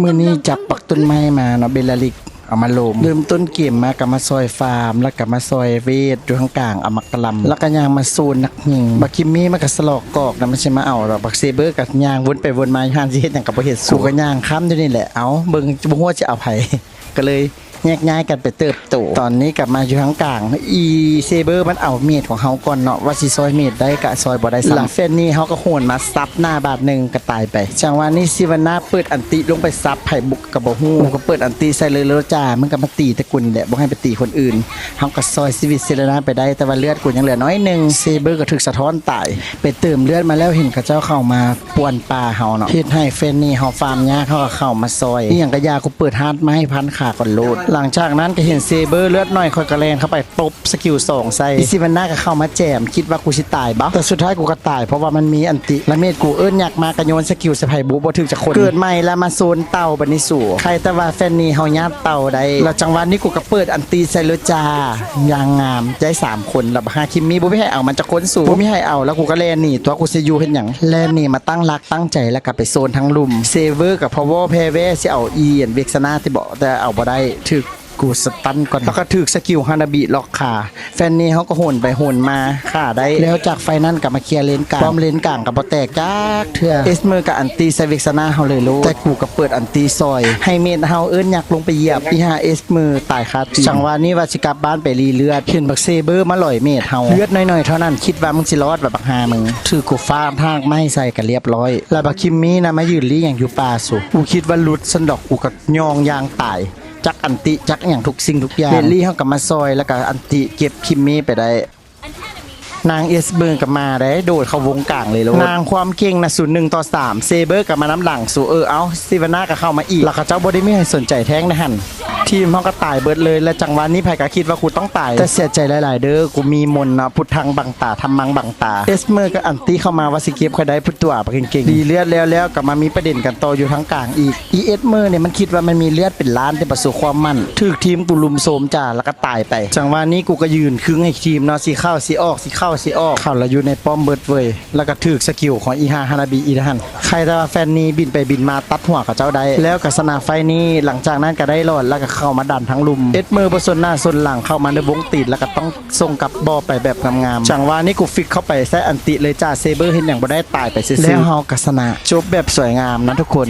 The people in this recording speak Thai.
มื้อนี้จับปักต้นไม้มาเนาะเบลลาลิกเอามาโลมเริ่มต้นเกมมากับมาซอยฟาร์มแล้วก็มาซอยเวทอยู่ข้างกลางเอามักกะลำแล้วก็ย่างมาโซนนักยิงบักคิมมี่มันก็สลอกกอกนะมันสิมาเอาดอกบักเซเบอร์ก็ย่างวนไปวนมาย่านสิเฮ็ดหยังก็บ่เฮ็ดสู้ก็ย่างค้ำอยู่นี่แหละเอาเบิ่งบ่ฮู้ว่าจะเอาไผ ก็เลยแยกย้ายกันไปเติบโตตอนนี้กลับมาอยู่ข้างกลางอีเซเบอร์มันเอาเมดของเฮาก่อนเนาะว่าสิซอยเมดได้กะซอยบ่ได้ซ้ำลาเฟนนี่เฮาก็โหนมาซับหน้าบาทนึงก็ตายไปจังหวะนี้ซิวาน่าเปิดอันติลงไปซับไผบุกก็บ่ฮู้ก็เปิดอันติใส่เลยแล้วจ้ามันก็มาตีแต่กูนี่แหละบ่ให้ไปตีคนอื่นเฮาก็ซอยชีวิตเซเลนาไปได้แต่ว่าเลือดกูยังเหลือน้อยนึงเซเบอร์ก็ถูกสะท้อนตายไปเติมเลือดมาแล้วเห็นเขาเจ้าเข้ามาป่วนป่าเฮาเนาะเฮ็ดให้เฟนนี่เฮาฟาร์มยากเฮาก็เข้ามาซอยอีหยังก็ยากูเปิดฮาร์ดมาให้พันขาก่อนโลดหลังจากนั้นก็เห็นเซเบอร์เลือดน้อยคอยกระแลนเข้าไปตบสกิล2ใส่ซิวาน่าก็เข้ามาแจมคิดว่ากูสิตายบ่แต่สุดท้ายกูก็ตายเพราะว่ามันมีอันติและเมดกูเอิ้นอยากมากระโยนสกิลสะไพบุบ่ถึงจะคนเกิดใหม่แล้วมาโซนเต่าบัดนี้สู่ใครแต่ว่าแฟนนี่เฮาญาติเต่าได้แล้วจังหวะนี้กูก็เปิดอันติใส่เลยจ้าอย่างงามใจ3คนแล้วหาคิมมี่บ่มีให้เอามันจะคนสู่บ่มีให้เอาแล้วกูก็แลนหนีตัวกูสิอยู่เฮ็ดหยังแลนหนีมาตั้งรักตั้งใจแล้วก็ไปโซนทั้งลุมเซเวอร์กับพาวเวอร์แพเวสิเอาอีอันเวกซนาที่บ่แต่เอาบ่ได้ถึกกูสตันก่อนแล้วก็ถึกสกิลฮานาบิล็อกขาแฟนนี่เขาก็โหนไปโหนมาฆ่าได้แล้วจากไฟนั้นกลับมาเคลียร์เลนกลางป้อมเลนกลางกับบ่แตกจักเทื่อเอสเมอร์กับอันตีไซเวกซานาเฮาเลยโลแต่กูก็เปิดอันตีซอยให้เมดเฮาเอิ้นอยากลงไปเหยียบอีหาเอสเมอร์ตายคาตีจังหวะนี้ว่าสิกลับบ้านไปรีเลือดเห็นบักเซเบอร์มาลอยเมดเฮาเลือดน้อยๆเท่านั้นคิดว่ามึงสิรอดแบบบักหามึงถือกูฟาร์มทางไม่ใส่กันเรียบร้อยแล้วบักคิมมี่นะมายืนลี่อย่างอยู่ป่าสุกูคิดว่าหลุดสันดอกกูก็ยองยางตายจักอันติจักอย่างทุกสิ่งทุกอย่างเบลลี่เฮากับมาซอยแล้วก็อันติเก็บคิมมี่ไปได้นางเอสเบิร์นกับมาได้โดดเข้าวงกลางเลยโลนางความเก่งนะ0-1-3เซเบอร์กับมาน้ำหลังสู่เอาซิวาน่าก็เข้ามาอีกแล้วก็เจ้าบ่ได้ไม่ให้สนใจแท้งนะหั่นทีมเฮาก็ตายเบิดเลยและจังหวะนี้ไผก็คิดว่ากูต้องตายแต่เสียใจหลายๆเด้อกูมีมนต์นะพุทธังบังตาธรรมังบังตาเอสเมอร์กับอันติเข้ามาว่าสิเก็บใครได้พุทตัวปะเก่งๆดีเลือดแล้วก็มามีประเด็นกันต่ออยู่ทั้งกลางอีกเอสเมอร์เนี่ยมันคิดว่ามันมีเลือดเป็นล้านแต่ประสบความมั่นถูกทีมกูลุมโซมจ้าแล้วก็ตายไปจังหวะนี้กูก็ยืนครึ่งให้ทีมเนาะสิเข้าสิออกสิเข้าสิออกเข้าแล้วอยู่ในป้อมเบิดเว้ยแล้วก็ถูกสกิลของอีฮาฮานาบิอีทันใครแต่ว่าแฟนนี้บินไปบินมาตัดหัวกับเจ้าได้แล้วก็สนาไฟนี้หลังจากนั้นก็ได้รอดแล้วก็เข้ามาดันทั้งลุมเอ็ดมือบ่สนหน้าสนหลังเข้ามาในวงติดแล้วก็ต้องส่งกลับบอลไปแบบงามๆจังหวะนี้กูฟิกเข้าไปใส่อันติเลยจ้าเซเบอร์เห็นอย่างบ่ได้ตายไปซื่อๆแล้วเฮาก็ชนะจบแบบสวยงามนะทุกคน